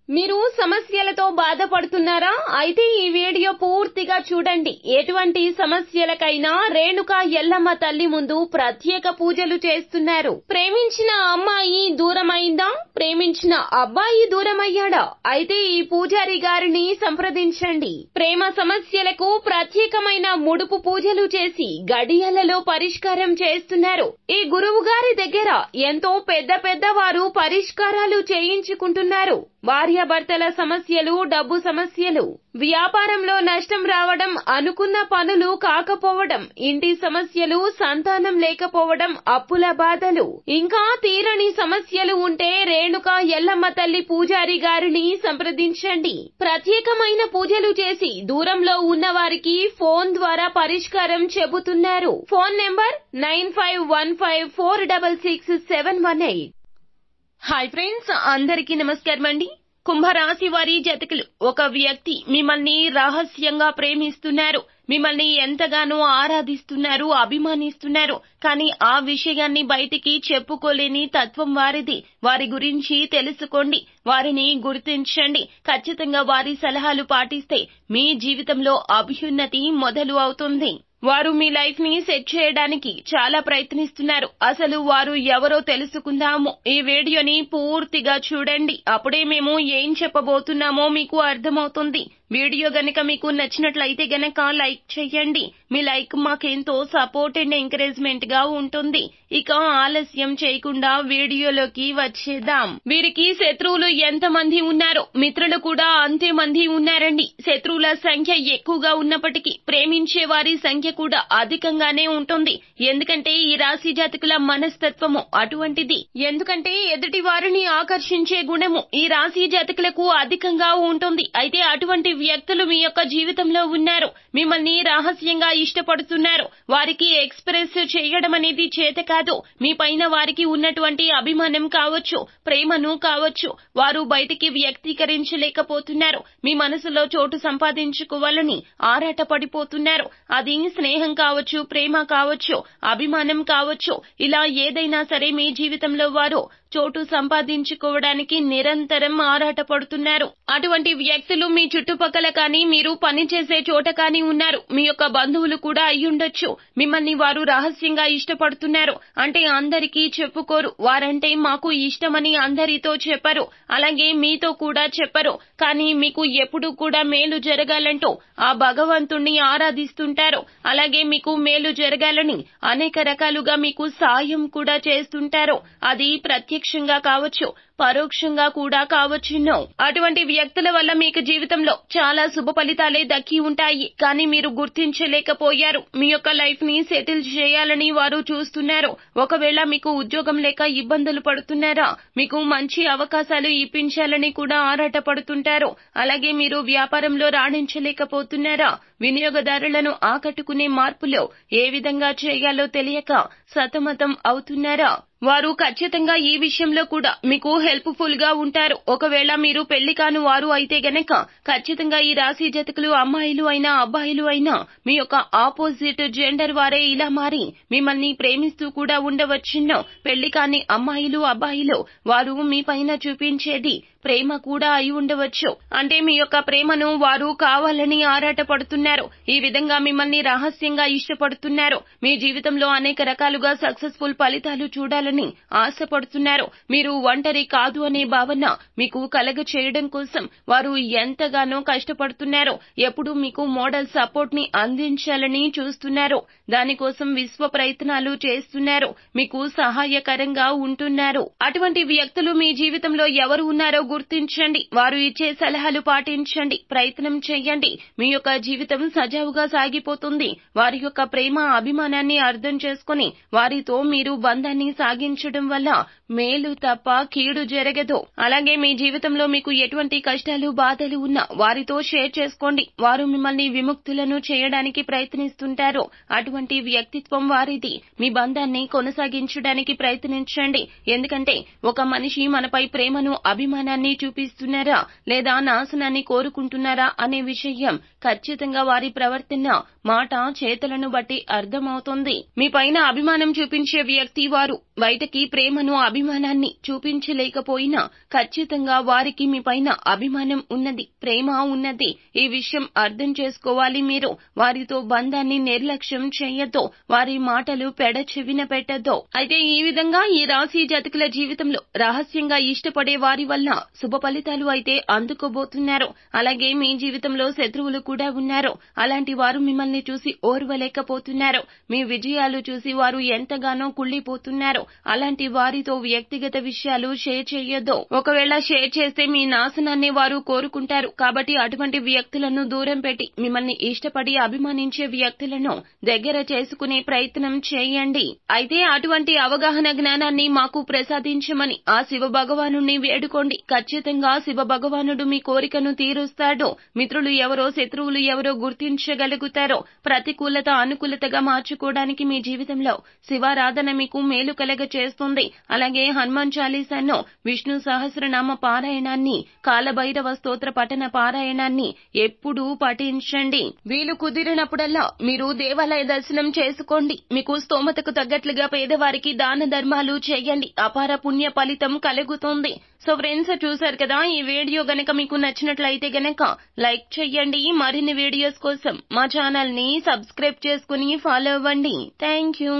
మీరు సమస్యలతో బాధపడుతున్నారా? అయితే ఈ వీడియో పూర్తిగా చూడండి. ఎటువంటి సమస్యలకైనా రేణుకా ఎల్లమ్మ తల్లి ముందు ప్రత్యేక పూజలు చేస్తున్నారు. ప్రేమించిన అమ్మాయి దూరమైందా? ప్రేమించిన అబ్బాయి దూరమయ్యాడా? అయితే ఈ పూజారి గారిని సంప్రదించండి. ప్రేమ సమస్యలకు ప్రత్యేకమైన ముడుపు పూజలు చేసి గడియలలో పరిష్కారం చేస్తున్నారు. ఈ గురువు గారి దగ్గర ఎంతో పెద్ద వారు పరిష్కారాలు చేయించుకుంటున్నారు. భార్యాభర్తల సమస్యలు, డబ్బు సమస్యలు, వ్యాపారంలో నష్టం రావడం, అనుకున్న పనులు కాకపోవడం, ఇంటి సమస్యలు, సంతానం లేకపోవడం, అప్పుల బాధలు, ఇంకా తీరని సమస్యలు ఉంటే రేణుకా ఎల్లమ్మ తల్లి పూజారి గారిని సంప్రదించండి. ప్రత్యేకమైన పూజలు చేసి దూరంలో ఉన్న వారికి ఫోన్ ద్వారా పరిష్కారం చెబుతున్నారు. Phone number 9515466718. హాయ్ ఫ్రెండ్స్, అందరికీ నమస్కారం అండి. కుంభరాశి వారి జాతకులు, ఒక వ్యక్తి మిమ్మల్ని రహస్యంగా ప్రేమిస్తున్నారు, మిమ్మల్ని ఎంతగానో ఆరాధిస్తున్నారు, అభిమానిస్తున్నారు. కానీ ఆ విషయాన్ని బయటికి చెప్పుకోలేని తత్వం వారిది. వారి గురించి తెలుసుకోండి, వారిని గుర్తించండి. ఖచ్చితంగా వారి సలహాలు పాటిస్తే మీ జీవితంలో అభ్యున్నతి మొదలు అవుతుంది. వారు మీ లైఫ్ ని సెట్ చేయడానికి చాలా ప్రయత్నిస్తున్నారు. అసలు వారు ఎవరో తెలుసుకుందాము. ఈ వీడియోని పూర్తిగా చూడండి, అప్పుడే మేము ఏం చెప్పబోతున్నామో మీకు అర్థమవుతుంది. వీడియో గనక మీకు నచ్చినట్లయితే గనక లైక్ చేయండి. మీ లైక్ మాకెంతో సపోర్ట్ అండ్ ఎంకరేజ్మెంట్ గా ఉంటుంది. ఇక ఆలస్యం చేయకుండా వీడియోలోకి వచ్చేద్దాం. వీరికి శత్రువులు ఎంతమంది ఉన్నారో మిత్రులు కూడా అంతే మంది ఉన్నారండి. శత్రువుల సంఖ్య ఎక్కువగా ఉన్నప్పటికీ ప్రేమించే వారి సంఖ్య కూడా అధికంగానే ఉంటుంది. ఎందుకంటే ఈ రాశి జాతకుల మనస్తత్వము అటువంటిది. ఎందుకంటే ఎదుటి వారిని ఆకర్షించే గుణము ఈ రాశి జాతకులకు అధికంగా ఉంటుంది. అయితే అటువంటి వ్యక్తులు మీ యొక్క జీవితంలో ఉన్నారు. మిమ్మల్ని రహస్యంగా ఇష్టపడుతున్నారు. వారికి ఎక్స్ప్రెస్ చేయడం అనేది చేత కాదు. మీ పైన వారికి ఉన్నటువంటి అభిమానం కావచ్చు, ప్రేమను కావచ్చు, వారు బయటికి వ్యక్తీకరించలేకపోతున్నారు. మీ మనసులో చోటు సంపాదించుకోవాలని ఆరాట పడిపోతున్నారు. అది స్నేహం కావచ్చు, ప్రేమ కావచ్చు, అభిమానం కావచ్చు, ఇలా ఏదైనా సరే మీ జీవితంలో వారు చోటు సంపాదించుకోవడానికి నిరంతరం ఆరాట పడుతున్నారు. అటువంటి వ్యక్తులు మీ చుట్టుపక్కల కానీ, మీరు పనిచేసే చోట కానీ ఉన్నారు. మీ యొక్క బంధువులు కూడా అయ్యుండొచ్చు. మిమ్మల్ని వారు రహస్యంగా ఇష్టపడుతున్నారు. అంటే అందరికీ చెప్పుకోరు. వారంటే మాకు ఇష్టమని అందరితో చెప్పరు, అలాగే మీతో కూడా చెప్పరు. కానీ మీకు ఎప్పుడు కూడా మేలు జరగాలంటూ ఆ భగవంతుణ్ణి ఆరాధిస్తుంటారు. అలాగే మీకు మేలు జరగాలని అనేక రకాలుగా మీకు సాయం కూడా చేస్తుంటారు. అది ప్రత్యక్షంగా కావచ్చు, పరోక్షంగా కూడా కావచ్చును. అటువంటి వ్యక్తుల వల్ల మీకు జీవితంలో చాలా శుభ ఫలితాలే దక్కి ఉంటాయి. కానీ మీరు గుర్తించలేకపోయారు. మీ యొక్క లైఫ్ ని సెటిల్ చేయాలని వారు చూస్తున్నారు. ఒకవేళ మీకు ఉద్యోగం లేక ఇబ్బందులు పడుతున్నారా? మీకు మంచి అవకాశాలు ఇప్పించాలని కూడా ఆరాట పడుతుంటారు. అలాగే మీరు వ్యాపారంలో రాణించలేకపోతున్నారా? వినియోగదారులను ఆకట్టుకునే మార్పులో ఏ విధంగా చేయాలో తెలియక సతమతం అవుతున్నారా? వారు ఖచ్చితంగా ఈ విషయంలో కూడా మీకు హెల్ప్ఫుల్ గా ఉంటారు. ఒకవేళ మీరు పెళ్లి కాని వారు అయితే గనక ఖచ్చితంగా ఈ రాశి జాతకులు అమ్మాయిలు అయినా అబ్బాయిలు అయినా మీ యొక్క ఆపోజిట్ జెండర్ వారే ఇలా మారి మిమ్మల్ని ప్రేమిస్తూ కూడా ఉండవచ్చును. పెళ్లి కాని అమ్మాయిలు అబ్బాయిలు వారు మీ పైన చూపించేది ప్రేమ కూడా అయి ఉండవచ్చు. అంటే మీ యొక్క ప్రేమను వారు కావాలని ఆరాట పడుతున్నారు. ఈ విధంగా మిమ్మల్ని రహస్యంగా ఇష్టపడుతున్నారు. మీ జీవితంలో అనేక రకాలుగా సక్సెస్ఫుల్ ఫలితాలు చూడాలని ఆశపడుతున్నారు. మీరు ఒంటరి కాదు అనే భావన మీకు కలగ చేయడం కోసం వారు ఎంతగానో కష్టపడుతున్నారు. ఎప్పుడు మీకు మోడల్ సపోర్ట్ ని అందించాలని చూస్తున్నారు. దానికోసం విశ్వ ప్రయత్నాలు చేస్తున్నారు. మీకు సహాయకరంగా ఉంటున్నారు. అటువంటి వ్యక్తులు మీ జీవితంలో ఎవరు ఉన్నారో గుర్తించండి. వారు ఇచ్చే సలహాలు పాటించండి, ప్రయత్నం చేయండి. మీ యొక్క జీవితం సజావుగా సాగిపోతుంది. వారి యొక్క ప్రేమ, అభిమానాన్ని అర్థం చేసుకుని వారితో మీరు బంధాన్ని సాగించడం వల్ల మేలు తప్ప కీడు జరగదు. అలాగే మీ జీవితంలో మీకు ఎటువంటి కష్టాలు, బాధలు ఉన్నా వారితో షేర్ చేసుకోండి. వారు మిమ్మల్ని విముక్తులను చేయడానికి ప్రయత్నిస్తుంటారు. అటువంటి వ్యక్తిత్వం వారిది. మీ బంధాన్ని కొనసాగించడానికి ప్రయత్నించండి. ఎందుకంటే ఒక మనిషి మనపై ప్రేమను, అభిమానాన్ని చూపిస్తున్నారా లేదా నాశనాన్ని కోరుకుంటున్నారా అనే విషయం ఖచ్చితంగా వారి ప్రవర్తన, మాట, చేతలను బట్టి అర్థమవుతుంది. మీ పైన అభిమానం చూపించే వ్యక్తి వారు బయటకి ప్రేమను, అభిమానాన్ని చూపించలేకపోయినా ఖచ్చితంగా వారికి మీ పైన అభిమానం ఉన్నది, ప్రేమ ఉన్నది. ఈ విషయం అర్థం చేసుకోవాలి. మీరు వారితో బంధాన్ని నిర్లక్ష్యం చేయొద్దు, వారి మాటలు పెడచెవిన పెట్టొద్దు. అయితే ఈ విధంగా ఈ రాశి జాతకుల జీవితంలో రహస్యంగా ఇష్టపడే వారి వల్ల శుభ ఫలితాలు అయితే అందుకోబోతున్నారు. అలాగే మీ జీవితంలో శత్రువులు కూడా ఉన్నారు. అలాంటి వారు మిమ్మల్ని చూసి ఓర్వలేకపోతున్నారు. మీ విజయాలు చూసి వారు ఎంతగానో కుళ్ళిపోతున్నారు. అలాంటి వారితో వ్యక్తిగత విషయాలు షేర్ చేయొద్దు. ఒకవేళ షేర్ చేస్తే మీ నాశనాన్ని వారు కోరుకుంటారు. కాబట్టి అటువంటి వ్యక్తులను దూరం పెట్టి మిమ్మల్ని ఇష్టపడి అభిమానించే వ్యక్తులను దగ్గర చేసుకునే ప్రయత్నం చేయండి. అయితే అటువంటి అవగాహన జ్ఞానాన్ని మాకు ప్రసాదించమని ఆ శివ భగవాను వేడుకోండి. ఖచ్చితంగా శివ భగవానుడు మీ కోరికను తీరుస్తాడు. మిత్రులు ఎవరో శత్రువులు ఎవరో గుర్తించగలుగుతారో. ప్రతికూలత అనుకూలతగా మార్చుకోవడానికి మీ జీవితంలో శివారాధన మీకు మేలు కలగ చేస్తుంది. అలాగే హనుమాన్ చాలీసాను, విష్ణు సహస్రనామ పారాయణాన్ని, కాలభైరవ స్తోత్ర పఠన పారాయణాన్ని ఎప్పుడూ పఠించండి. వీలు కుదిరినప్పుడల్లా మీరు దేవాలయ దర్శనం చేసుకోండి. మీకు స్తోమతకు తగ్గట్లుగా పేదవారికి దాన ధర్మాలు చేయండి. అపార పుణ్య ఫలితం కలుగుతుంది. సో ఫ్రెండ్స్, చూశారు కదా, ఈ వీడియో గనక మీకు నచ్చినట్లయితే గనక లైక్ చేయండి. మరిన్ని వీడియోస్ కోసం మా ఛానల్ ని సబ్స్క్రైబ్ చేసుకుని ఫాలో అవ్వండి. Thank you.